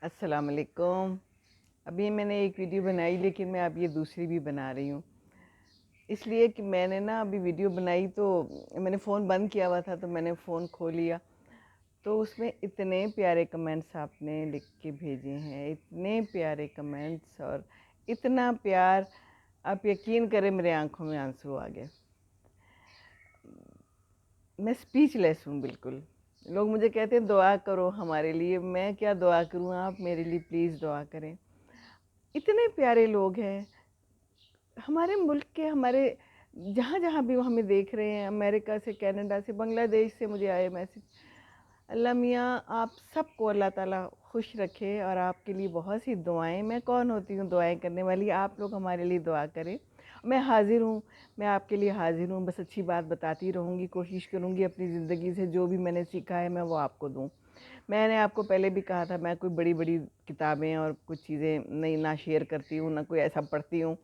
अस्सलाम वालेकुम। अभी मैंने एक वीडियो बनाई लेकिन मैं अब ये दूसरी भी बना रही हूँ। इसलिए कि मैंने ना अभी वीडियो बनाई तो मैंने फ़ोन बंद किया हुआ था तो मैंने फ़ोन खोल लिया, तो उसमें इतने प्यारे कमेंट्स आपने लिख के भेजे हैं, इतने प्यारे कमेंट्स और इतना प्यार, आप यकीन करें मेरे आँखों में आंसू आ गए। मैं स्पीचलेस हूँ बिल्कुल। लोग मुझे कहते हैं दुआ करो हमारे लिए, मैं क्या दुआ करूँ, आप मेरे लिए प्लीज़ दुआ करें। इतने प्यारे लोग हैं हमारे मुल्क के, हमारे जहाँ जहाँ भी वो हमें देख रहे हैं, अमेरिका से, कनाडा से, बांग्लादेश से मुझे आए मैसेज। अल्लाह मियाँ आप सबको अल्लाह ताला खुश रखे और आपके लिए बहुत सी दुआएं। मैं कौन होती हूँ दुआएं करने वाली, आप लोग हमारे लिए दुआ करें। मैं हाजिर हूँ, मैं आपके लिए हाजिर हूँ, बस अच्छी बात बताती रहूँगी, कोशिश करूँगी अपनी ज़िंदगी से जो भी मैंने सीखा है मैं वो आपको दूँ। मैंने आपको पहले भी कहा था मैं कोई बड़ी बड़ी किताबें और कुछ चीज़ें नहीं ना शेयर करती हूँ, ना कोई ऐसा पढ़ती हूँ।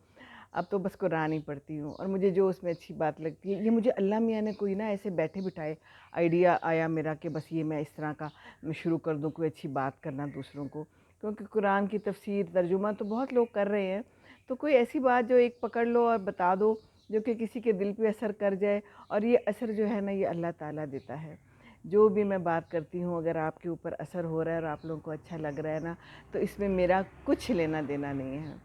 अब तो बस कुरान ही पढ़ती हूँ और मुझे जो उसमें अच्छी बात लगती है, ये मुझे अल्लाह मियाँ ने कोई ना ऐसे बैठे बिठाए आइडिया आया मेरा कि बस ये मैं इस तरह का मैं शुरू कर दूँ कोई अच्छी बात करना दूसरों को। क्योंकि कुरान की तफसीर तर्जुमा तो बहुत लोग कर रहे हैं, तो कोई ऐसी बात जो एक पकड़ लो और बता दो जो कि किसी के दिल पे असर कर जाए। और ये असर जो है ना ये अल्लाह ताला देता है। जो भी मैं बात करती हूँ अगर आपके ऊपर असर हो रहा है और आप लोगों को अच्छा लग रहा है ना, तो इसमें मेरा कुछ लेना देना नहीं है,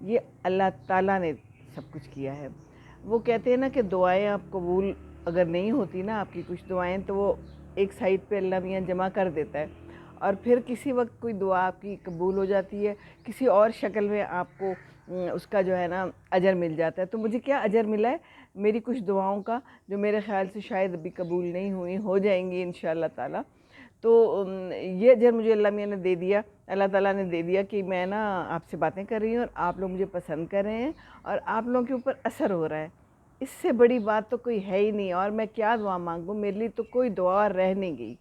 ये अल्लाह ताला ने सब कुछ किया है। वो कहते हैं ना कि दुआएं आप कबूल अगर नहीं होती ना आपकी कुछ दुआएं, तो वो एक साइड पे अल्लाह मियाँ जमा कर देता है और फिर किसी वक्त कोई दुआ आपकी कबूल हो जाती है, किसी और शक्ल में आपको उसका जो है ना अजर मिल जाता है। तो मुझे क्या अजर मिला है मेरी कुछ दुआओं का, जो मेरे ख़्याल से शायद अभी कबूल नहीं हुई, हो जाएंगी इंशाअल्लाह ताला। तो ये अजर मुझे अल्लाह मियाँ ने दे दिया, अल्लाह ताला ने दे दिया कि मैं ना आपसे बातें कर रही हूँ और आप लोग मुझे पसंद कर रहे हैं और आप लोगों के ऊपर असर हो रहा है। इससे बड़ी बात तो कोई है ही नहीं, और मैं क्या दुआ मांगूँ, मेरे लिए तो कोई दुआ रह नहीं गई।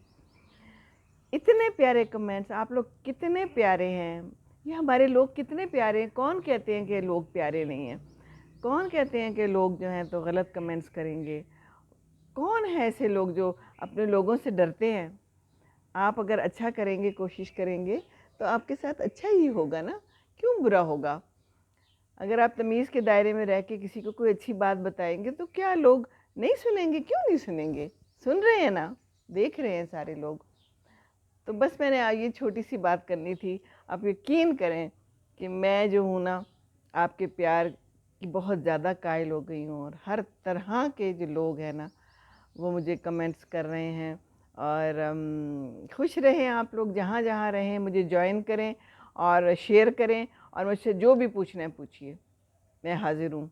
इतने प्यारे कमेंट्स, आप लोग कितने प्यारे हैं, ये हमारे लोग कितने प्यारे हैं। कौन कहते हैं कि लोग प्यारे नहीं हैं? कौन कहते हैं कि लोग जो हैं तो गलत कमेंट्स करेंगे? कौन है ऐसे लोग जो अपने लोगों से डरते हैं? आप अगर अच्छा करेंगे, कोशिश करेंगे, तो आपके साथ अच्छा ही होगा ना, क्यों बुरा होगा? अगर आप तमीज़ के दायरे में रह के किसी को कोई अच्छी बात बताएंगे तो क्या लोग नहीं सुनेंगे? क्यों नहीं सुनेंगे? सुन रहे हैं ना, देख रहे हैं सारे लोग। तो बस मैंने ये छोटी सी बात करनी थी। आप यकीन करें कि मैं जो हूँ ना आपके प्यार की बहुत ज़्यादा कायल हो गई हूँ, और हर तरह के जो लोग हैं ना वो मुझे कमेंट्स कर रहे हैं। और खुश रहें आप लोग, जहाँ जहाँ रहें मुझे ज्वाइन करें और शेयर करें, और मुझसे जो भी पूछना है पूछिए, मैं हाजिर हूँ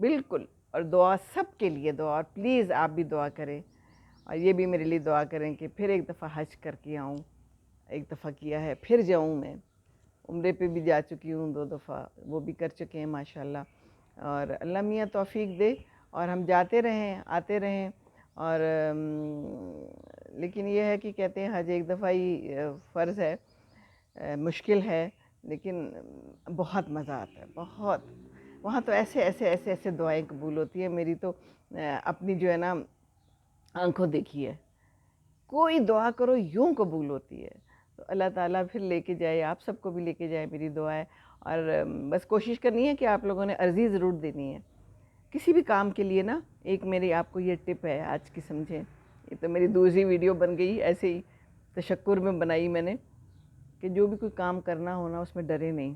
बिल्कुल। और दुआ सब के लिए दुआ, और प्लीज़ आप भी दुआ करें और ये भी मेरे लिए दुआ करें कि फिर एक दफ़ा हज करके आऊँ। एक दफ़ा किया है, फिर जाऊँ। मैं उम्रे पे भी जा चुकी हूँ 2 दफ़ा, वो भी कर चुके हैं माशाल्लाह। और अल्लाह मियाँ तौफ़ीक दे और हम जाते रहें आते रहें। और लेकिन ये है कि कहते हैं हज एक दफ़ा ही फ़र्ज़ है, मुश्किल है, लेकिन बहुत मज़ा आता है, बहुत। वहाँ तो ऐसे ऐसे ऐसे ऐसे दुआएं कबूल होती हैं। मेरी तो अपनी जो है ना आंखों देखी है, कोई दुआ करो यूं कबूल होती है। तो अल्लाह ताला फिर लेके जाए, आप सबको भी लेके जाए, मेरी दुआ है। और बस कोशिश करनी है कि आप लोगों ने अर्ज़ी ज़रूर देनी है किसी भी काम के लिए ना। एक मेरी आपको ये टिप है आज की, समझें। ये तो मेरी दूसरी वीडियो बन गई, ऐसे ही तशक्कुर में बनाई मैंने, कि जो भी कोई काम करना हो ना उसमें डरे नहीं।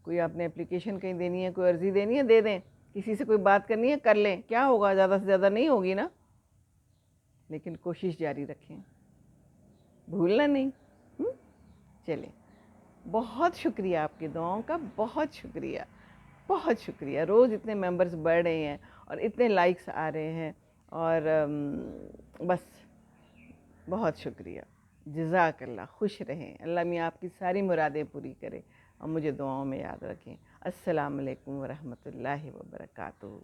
कोई आपने एप्लीकेशन कहीं देनी है, कोई अर्ज़ी देनी है, दे दें। किसी से कोई बात करनी है, कर लें, क्या होगा, ज़्यादा से ज़्यादा नहीं होगी ना। लेकिन कोशिश जारी रखें, भूलना नहीं। चलें, बहुत शुक्रिया आपकी दुआओं का, बहुत शुक्रिया, बहुत शुक्रिया। रोज़ इतने मेंबर्स बढ़ रहे हैं और इतने लाइक्स आ रहे हैं, और बस बहुत शुक्रिया। जज़ाकल्लाह, खुश रहें, अल्लाह मियाँ आपकी सारी मुरादें पूरी करे और मुझे दुआओं में याद रखें। अस्सलाम वालेकुम व रहमतुल्लाहि व बरकातुहू।